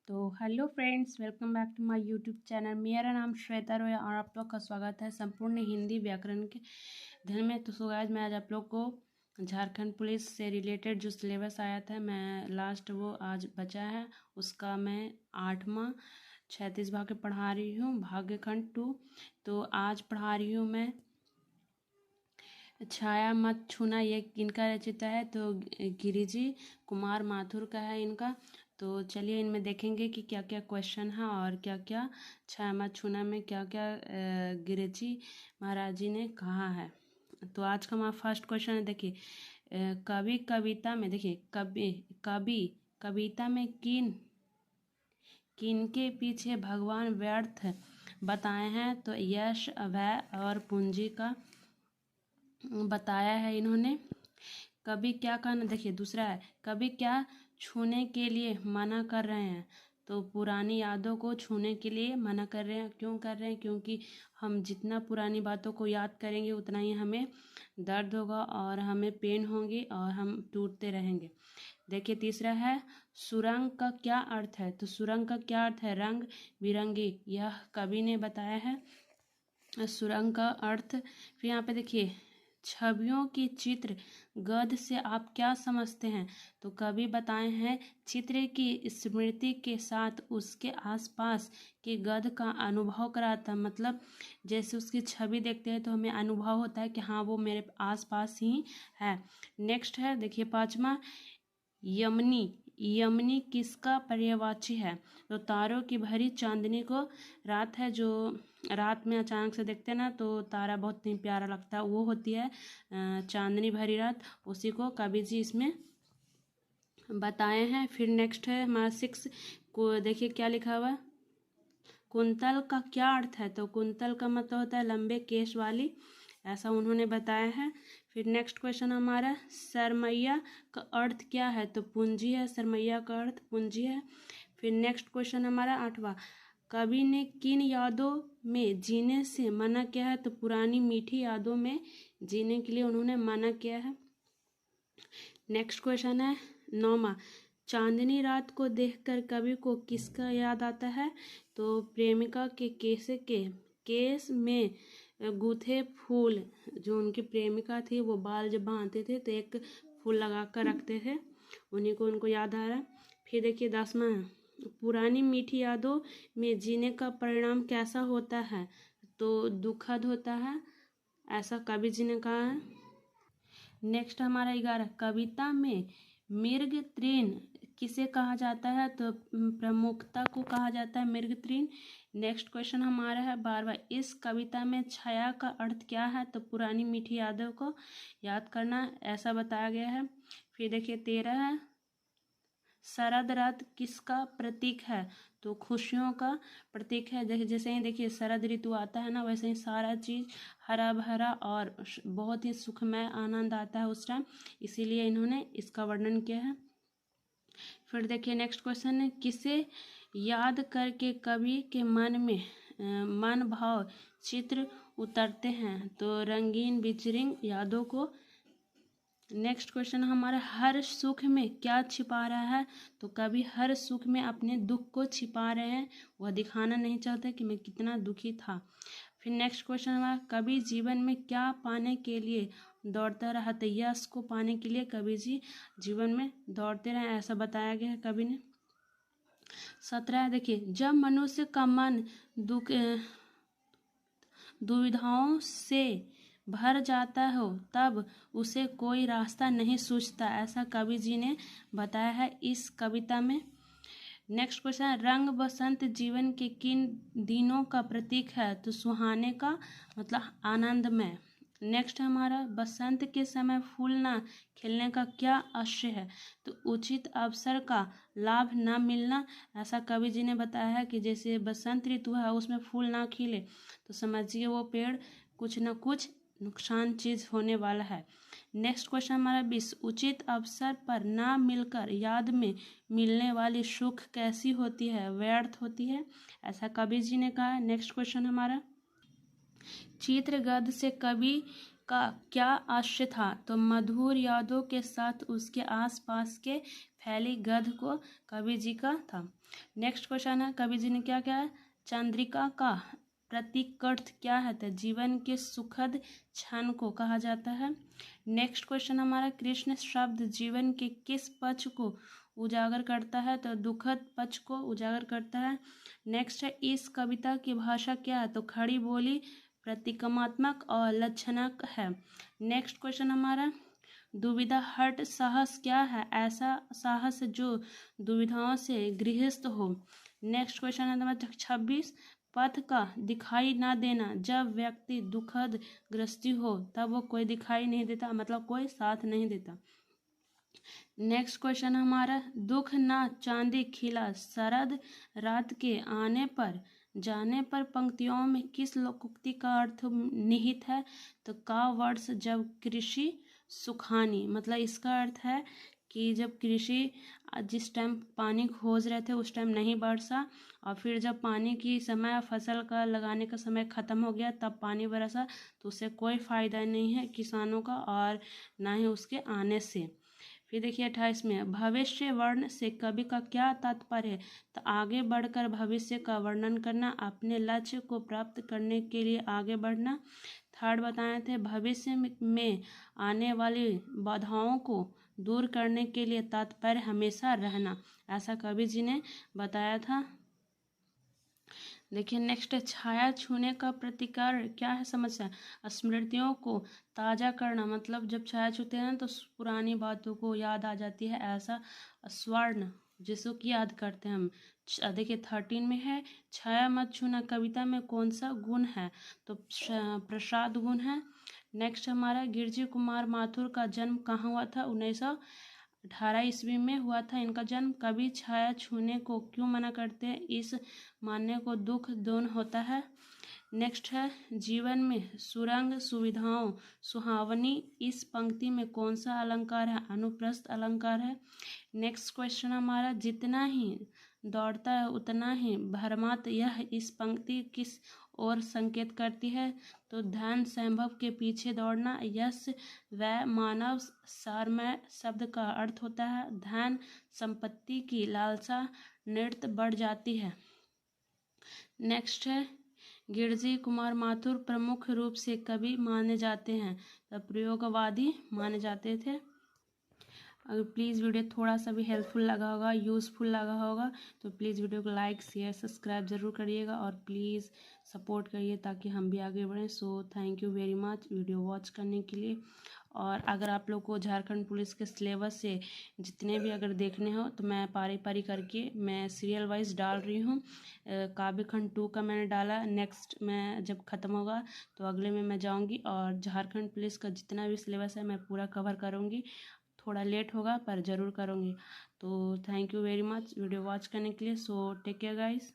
तो hello friends, welcome back to my YouTube channel. मेरा नाम श्वेता रॉय और आप लोग का स्वागत है संपूर्ण हिंदी व्याकरण के अध्ययन में। तो सो आज मैं आज आप लोग को झारखंड पुलिस से रिलेटेड जो सिलेबस आया था, मैं लास्ट वो आज बचा है उसका मैं 8वां 36 भाग पढ़ा रही हूँ, भाग्यखंड 2। तो आज पढ़ा रही हूँ मैं छाया मत छूना। ये इनका रचित है, तो गिरिजी कुमार माथुर का है इनका। तो चलिए इनमें देखेंगे कि क्या क्या क्वेश्चन है और क्या क्या छाया मत छूना में क्या क्या गिरिजी महाराज जी ने कहा है। तो आज का हमारा फर्स्ट क्वेश्चन है, देखिए कवि कविता में, देखिए कवि कविता में किन के पीछे भगवान व्यर्थ बताए हैं। तो यश, अभय और पूंजी का बताया है इन्होंने। कभी क्या करना, देखिए दूसरा है कभी क्या छूने के लिए मना कर रहे हैं। तो पुरानी यादों को छूने के लिए मना कर रहे हैं। क्यों कर रहे हैं? क्योंकि हम जितना पुरानी बातों को याद करेंगे उतना ही हमें दर्द होगा और हमें पेन होगी और हम टूटते रहेंगे। देखिए तीसरा है सुरंग का क्या अर्थ है। तो सुरंग का क्या अर्थ है? रंग बिरंगी, यह कवि ने बताया है सुरंग का अर्थ। फिर यहाँ पे देखिए छवियों की चित्र गद्य से आप क्या समझते हैं। तो कवि बताए हैं चित्र की स्मृति के साथ उसके आसपास के गद्य का अनुभव कराता। मतलब जैसे उसकी छवि देखते हैं तो हमें अनुभव होता है कि हाँ वो मेरे आसपास ही है। नेक्स्ट है देखिए 5वां यमनी। यमनी किसका पर्यायवाची है? तो तारों की भरी चांदनी को रात है, जो रात में अचानक से देखते हैं ना तो तारा बहुत ही प्यारा लगता है, वो होती है चांदनी भरी रात। उसी को कवि जी इसमें बताए हैं। फिर नेक्स्ट है हमारा 6 को, देखिए क्या लिखा हुआ है। कुंतल का क्या अर्थ है? तो कुंतल का मतलब होता है लंबे केश वाली, ऐसा उन्होंने बताया है। फिर नेक्स्ट क्वेश्चन हमारा सरमैया का अर्थ क्या है? तो पूंजी है, सरमैया का अर्थ पूंजी है। फिर नेक्स्ट क्वेश्चन हमारा 8वां कवि ने किन यादों में जीने से मना किया है? तो पुरानी मीठी यादों में जीने के लिए उन्होंने मना किया है। नेक्स्ट क्वेश्चन है 9वां चांदनी रात को देखकर कवि को किसका याद आता है? तो प्रेमिका के केस में गूथे फूल, जो उनकी प्रेमिका थी वो बाल जब बांधते थे तो एक फूल लगा कर रखते थे, उन्हीं को उनको याद आ रहा है। फिर देखिए 10वां पुरानी मीठी यादों में जीने का परिणाम कैसा होता है? तो दुखद होता है, ऐसा कवि जी ने कहा है। नेक्स्ट हमारा 11 कविता में मृग तृण किसे कहा जाता है? तो प्रमुखता को कहा जाता है मृग तृण। नेक्स्ट क्वेश्चन हमारा है 12वां इस कविता में छाया का अर्थ क्या है? तो पुरानी मीठी यादों को याद करना, ऐसा बताया गया है। फिर देखिए 13 है शरद रात किसका प्रतीक है? तो खुशियों का प्रतीक है। जैसे ही देखिए शरद ऋतु आता है ना, वैसे ही सारा चीज़ हरा भरा और बहुत ही सुखमय आनंद आता है उस टाइम, इसीलिए इन्होंने इसका वर्णन किया है। फिर देखिए नेक्स्ट क्वेश्चन है किसे याद करके कवि के मन में मन भाव चित्र उतरते हैं? तो रंगीन बिचरिंग यादों को। नेक्स्ट क्वेश्चन हमारा हर सुख में क्या छिपा रहा है? तो कभी हर सुख में अपने दुख को छिपा रहे हैं, वह दिखाना नहीं चाहते कि मैं कितना दुखी था। फिर नेक्स्ट क्वेश्चन हमारा कभी जीवन में क्या पाने के लिए दौड़ता रहा? तो यश को पाने के लिए कवि जी जीवन में दौड़ते रहे, ऐसा बताया गया है कवि ने। 17 देखिए जब मनुष्य का मन दुविधाओं से भर जाता हो तब उसे कोई रास्ता नहीं सूझता, ऐसा कवि जी ने बताया है इस कविता में। नेक्स्ट क्वेश्चन रंग बसंत जीवन के किन दिनों का प्रतीक है? तो सुहाने का मतलब आनंदमय। नेक्स्ट हमारा बसंत के समय फूल ना खिलने का क्या आशय है? तो उचित अवसर का लाभ न मिलना, ऐसा कवि जी ने बताया है कि जैसे बसंत ऋतु है उसमें फूल ना खिले तो समझिए वो पेड़ कुछ न कुछ नुकसान चीज होने वाला है। नेक्स्ट क्वेश्चन हमारा 20 उचित अवसर पर ना मिलकर याद में मिलने वाली सुख कैसी होती है? व्यर्थ होती है, ऐसा कवि जी ने कहा है। नेक्स्ट क्वेश्चन हमारा चित्र गद्य से कवि का क्या आशय था? तो मधुर यादों के साथ उसके आसपास के फैली गध को कवि जी का था। नेक्स्ट क्वेश्चन है, कवि जी ने क्या क्या है, चंद्रिका का प्रतीक अर्थ क्या है, तो जीवन के सुखद क्षण को कहा जाता है। नेक्स्ट क्वेश्चन हमारा, कृष्ण शब्द जीवन के किस पक्ष को उजागर करता है, तो दुखद पक्ष को उजागर करता है। नेक्स्ट है, इस कविता की भाषा क्या है, तो खड़ी बोली, प्रतीकात्मक और लक्षणक है। नेक्स्ट क्वेश्चन हमारा, दुविधा हट साहस क्या है, ऐसा साहस जो दुविधाओं से गृहस्थ हो। नेक्स्ट क्वेश्चन है नंबर 26, पथ का दिखाई ना देना, जब व्यक्ति दुखद ग्रस्ती हो तब वो कोई दिखाई नहीं देता, मतलब कोई साथ नहीं देता। नेक्स्ट क्वेश्चन हमारा, दुख ना चांदी खिला शरद रात के आने पर जाने पर पंक्तियों में किस लोकोक्ति का अर्थ निहित है, तो का वर्ष जब कृषि सुखानी, मतलब इसका अर्थ है कि जब कृषि जिस टाइम पानी खोज रहे थे उस टाइम नहीं बरसा, और फिर जब पानी की समय फसल का लगाने का समय ख़त्म हो गया तब पानी बरसा, तो उससे कोई फ़ायदा नहीं है किसानों का और ना ही उसके आने से। फिर देखिए 28 में, भविष्य वर्ण से कवि का क्या तात्पर्य है, तो आगे बढ़कर भविष्य का वर्णन करना, अपने लक्ष्य को प्राप्त करने के लिए आगे बढ़ना। थर्ड बताए थे, भविष्य में आने वाली बाधाओं को दूर करने के लिए तात्पर्य हमेशा रहना, ऐसा कवि जी ने बताया था। देखिए नेक्स्ट है, छाया छूने का प्रतिकार क्या है, समस्या, स्मृतियों को ताज़ा करना, मतलब जब छाया छूते हैं तो पुरानी बातों को याद आ जाती है, ऐसा स्वर्ण जिसको कि याद करते हैं हम। देखिए 13 में है, छाया मत छूना कविता में कौन सा गुण है, तो प्रसाद गुण है। नेक्स्ट हमारा, गिरजी कुमार माथुर का जन्म कहाँ हुआ था, 1918 ईस्वी में हुआ था इनका जन्म। कवि छाया छूने को क्यों मना करते हैं, इस मानने को दुख दोन होता है। नेक्स्ट है, जीवन में सुरंग सुविधाओं सुहावनी, इस पंक्ति में कौन सा अलंकार है, अनुप्रस्थ अलंकार है। नेक्स्ट क्वेश्चन हमारा, जितना ही दौड़ता है उतना ही भरमात, यह इस पंक्ति किस और संकेत करती है, तो धन संभव के पीछे दौड़ना, यश व मानव सारमय शब्द का अर्थ होता है धन संपत्ति की लालसा नृत्य बढ़ जाती है। नेक्स्ट है, गिरजी कुमार माथुर प्रमुख रूप से कवि माने जाते हैं, तो प्रयोगवादी माने जाते थे। अगर प्लीज़ वीडियो थोड़ा सा भी हेल्पफुल लगा होगा, यूज़फुल लगा होगा, तो प्लीज़ वीडियो को लाइक शेयर सब्सक्राइब ज़रूर करिएगा और प्लीज़ सपोर्ट करिए ताकि हम भी आगे बढ़ें। So thank you very much video watch करने के लिए। और अगर आप लोग को झारखंड पुलिस के सिलेबस से जितने भी अगर देखने हो तो मैं पारी पारी करके मैं सीरियल वाइज डाल रही हूँ। काव्य खंड 2 का मैंने डाला, नेक्स्ट मैं जब ख़त्म होगा तो अगले में मैं जाऊँगी और झारखंड पुलिस का जितना भी सिलेबस है मैं पूरा कवर करूँगी। थोड़ा लेट होगा पर ज़रूर करूँगी। तो thank you very much video watch करने के लिए। So take care guys.